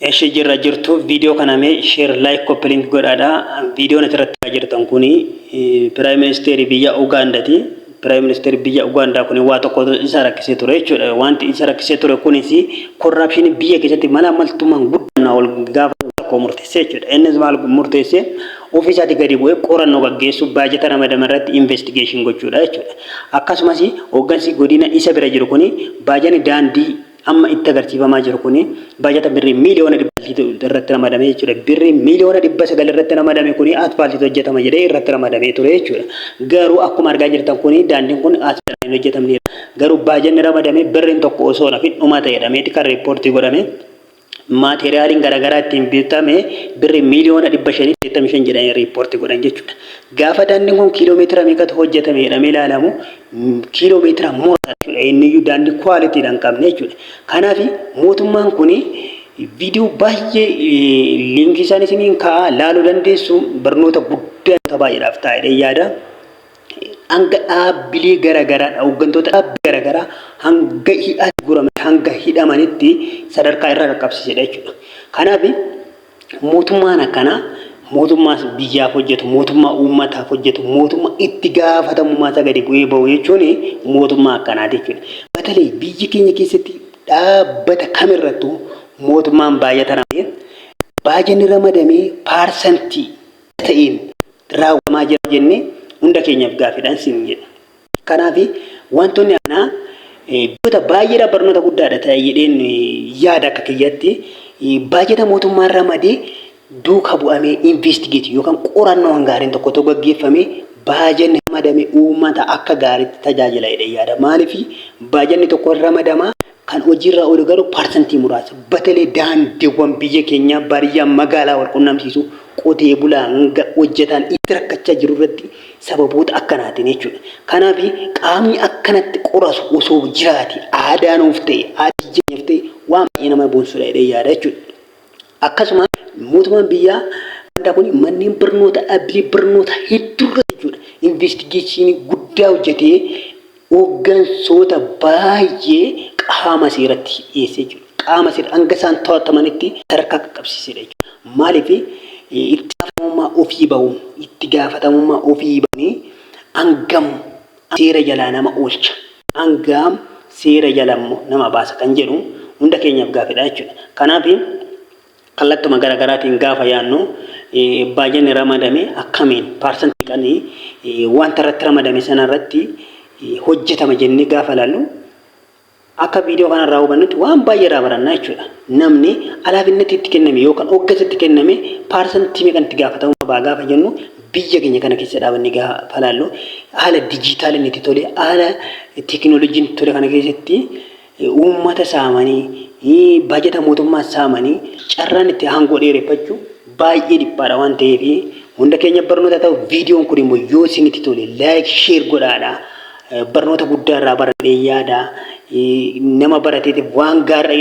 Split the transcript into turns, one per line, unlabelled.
Eshi jirra jirtu video kana mee share like copy link godhaadha. Video irratti jirtan kuni Prime Minister biyya Uganda ti. Prime Minister biyya Uganda kuni waa tokko isa rakkisee ture jechuudha. Wanti isa rakkisee ture kunis corruption biyya keessatti mala maltummaan guddina ol gaafa tokko murteessee jechuudha. Innis maal murteessee ofiisaati gadi bu'ee qorannoo gaggeessu baajata ramadame irratti investigation gochuudha jechuudha. Akkasumas hooggansi godina isa bira jiru kuni baajani daandii amma itti agarsiifamaa jiru kuni baajata birrii miiliyoona 100 irratti ramadame jechuudha. Birrii miiliyoona 900 irratti ramadame kuni asfaaltii hojjetama jedhee irratti ramadame ture jechuudha. Garuu akkuma argaa jirtan kuni daandiin kun asfaaltiin hojjetamne. Garuu baajanni ramadame birriin tokko osoo nafin dhuma ta'edhameeti kan riippoortii godhame. Maateriyaaliin garaagaraa ittiin bitame birrii miiliyoona 585 jedhanii riippoortii godhan jechuudha. Gaafa daandiin kun kiiloomeetira meeqatu hojjetame jedhamee ilaalamu kiiloomeetira muraasa jechuudha. Inni daandii kwaalitiidhaan qabne jechuudha. Kanaaf mootummaan kun viidiyoo baay'ee liinkii isaan isiniin kaa'aa laaluu dandeessu barnoota guddaa baay'eedhaaf taa'edha yaada. Hanga dhaabbilee garaagaraa hooggantoota dhaabbilee garaagaraa hanga hidhaatti gurame hanga hidhamanitti sadarkaa irra qaqqabsiisedha jechuudha. Kanaaf mootummaan akkana mootummaa biyyaaf hojjetu mootummaa uummataaf hojjetu mootummaa itti gaafatamummaa isa gadi bu'ee bahu jechuun mootummaa akkanaati jechuudha. Batalee biyyi keenya keessatti dhaabbata kamirrattuu mootummaan baajata ramadee baajanni ramadamee paarsantii ta'een raawwamaa jira jennee hunda keenyaaf gaaffiidhaan siin jedha. Kanaaf wantoonni ana biyyoota baay'eedha barnoota guddaadha ta'e jedheen yaada akka kiyyatti baajata mootummaan ramadee duuka bu'amee investigate yookaan qorannoo gaariin tokko gaggeeffamee baajanni ramadame uummata akka gaariitti tajaajila jedhee yaada. Maaliif baajanni tokko ramadamaa kan hojiirra oolu garuu paarsantii muraasa batalee daandiiwwan biyya keenyaa baadiyyaa magaalaa wal qunnamsiisu qotee bulaan hojjetaan itti rakkachaa jiru irratti sababoota akkanaatiin jechuudha. Kanaaf qaamni akkanatti qorasu osoo jiraate aadaanuuf ta'e aadijjeenyaaf ta'e waan baay'ee nama boonsudha jedhee yaada jechuudha. Akkasuma mootummaan biyyaa kun manneen barnoota dhaabbilee barnoota hedduurra jechuudha. Investigeeshinii guddaa hojjetee hooggansoota baay'ee qaama seeratti dhiyeessee jiru. Qaama seeraa hanga isaan to'atamanitti sadarkaa qaqqabsiisedha jechuudha. Maaliif itti gaafatamummaa ofii bahanii hangam seera jalaa nama oolcha hangam seera jalaa nama baasa kan jedhu hunda keenyaaf gaaffiidha jechuudha. Kanaaf kallattuma garaagaraatiin gaafa yaannu baajanni ramadame akkamiin paarsantii kan wanta irratti ramadame sana irratti hojjetama jennee gaafa laallu akka viidiyoo kanarraa hubannutti waan baay'ee irraa barannaa jechuudha. Namni alaafinatti itti kenname yookaan hooggansaatti kenname paarsantii meeqan itti gaafatamummaa baa gaafa jennu biyya keenya kana keessa dhaabannee gaafa laallu haala dijitaaliin itti tole haala teekinooloojiin itti tole kana keessatti uummata saamanii baajata mootummaa saamanii carraan itti aangoo dheereffachuu baay'ee dhiphaadha waan ta'eef hunda keenya barnoota ta'u viidiyoon kun immoo yoo isinitti tole laayik sheer godhaadha. Barnoota guddaa irraa baradhee yaada nama barateetiif waan gaarii